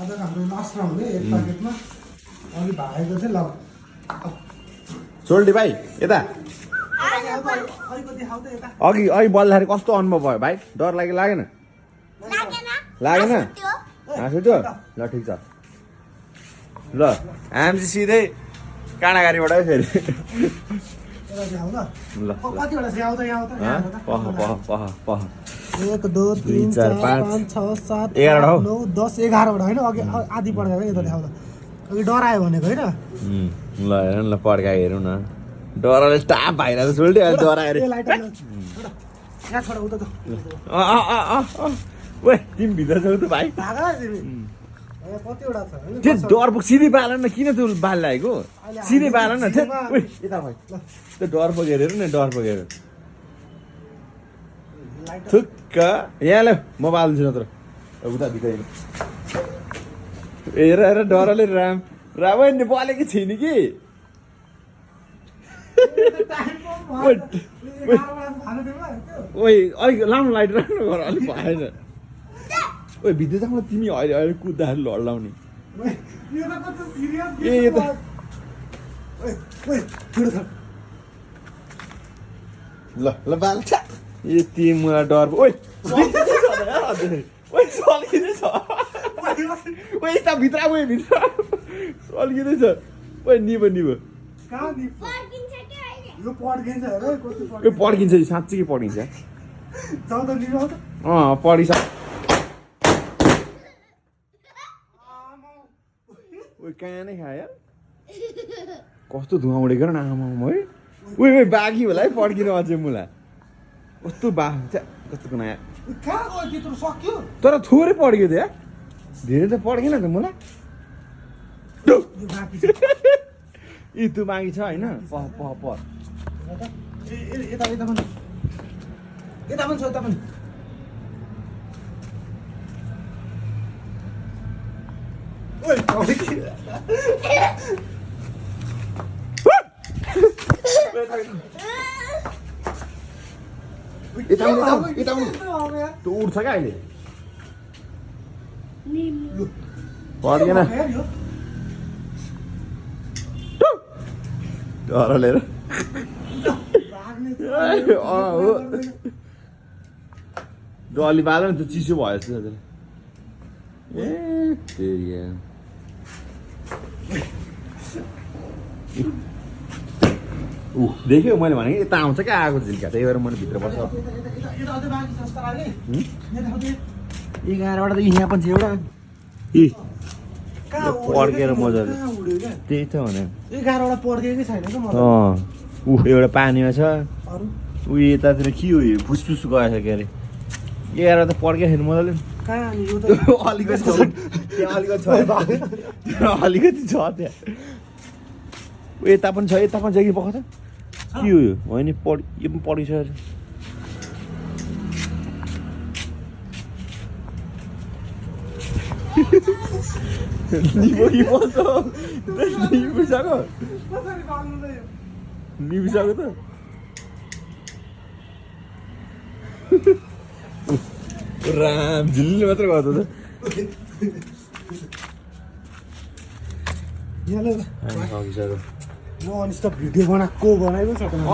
आज हाम्रो last round है एक प्याकेटमा अघि भागेको चाहिँ ल सोल्टी भाइ यता अघि बल्दाखेरि कस्तो अनुभव भयो भाइ डर लागेन लागेन हाँस उठ्यो ल ठिक छ ल हामी चाहिँ सिधै काँडागाडीबाट फेरि ल पह 1 2 3 4 5 6 7 8 9 10 11 होइन अघि आधी पड्का यता देखाउँदा अघि डरायो भनेको होइन ल हेर ल पड्का हेरौँ न डरले स्टाप भइरहेको सोल्टी अहिले डराएर यहाँ छोडा उता ओए तिमी भित्र छौ त भाइ कतिवटा छ त्यो डर सिधै बाल न किन त्यो बाल लागेको सिधै बाल न यता भाइ त्यो डर पगेर हेरौँ न डर पगेर थुक्क यहाँ ल म बाल्छु नत्र उता भित्र हेर हेर डरले राम बोलेको छैन कि ओइ अलिक लामो लाइट राम्रो गर अलिक भएन ओइ भित्र जाऊ तिमी अहिले अहिले कुद्दाखेरि लड्लाउने ए यता ल ल बाल यति मलाई डर ओइ सल्किँदैछ ओइ यता भित्र ओइ भित्र सल्किँदैछ ओइ निभो यो पड्किन्छ साँच्चै पड्किन्छ पढिस ओइ कहाँ नै खायो कस्तो धुवा उडेको न आमा है ओइ बाघी होला है पड्किनु अझै मुला कस्तो कस्तो नयाँ तर थोरै पड्क्यो त धेरै त पड्केन त मुला यी तँ बाँकी छ होइन यता पनि छ यता पनि यता त्यो उठ्छ क्या अहिले पड्केन डरले डली बाल नि त चिसो भयो जस्तो ए देख्यो मैले भने यता आउँछ क्या आएको झिल्का त्यही भएर मैले भित्र बस्छ 11वटा त यहाँ पनि छ एउटा पड्केर मजाले त्यही त भने 11वटा पड्केकै छैन क्या एउटा पानीमा छ यतातिर के हो फुसफुस गएछ के अरे 11 त पड्केको छैन मजाले अलिकति छ त्यहाँ यता पनि छ कि पख त के हो यो होइन यो पनि पढिसक्यो अरे निबिसक्यो त राम झिल्ली मात्र गर्छ त म अनि भिडियो बनाएको सक्नु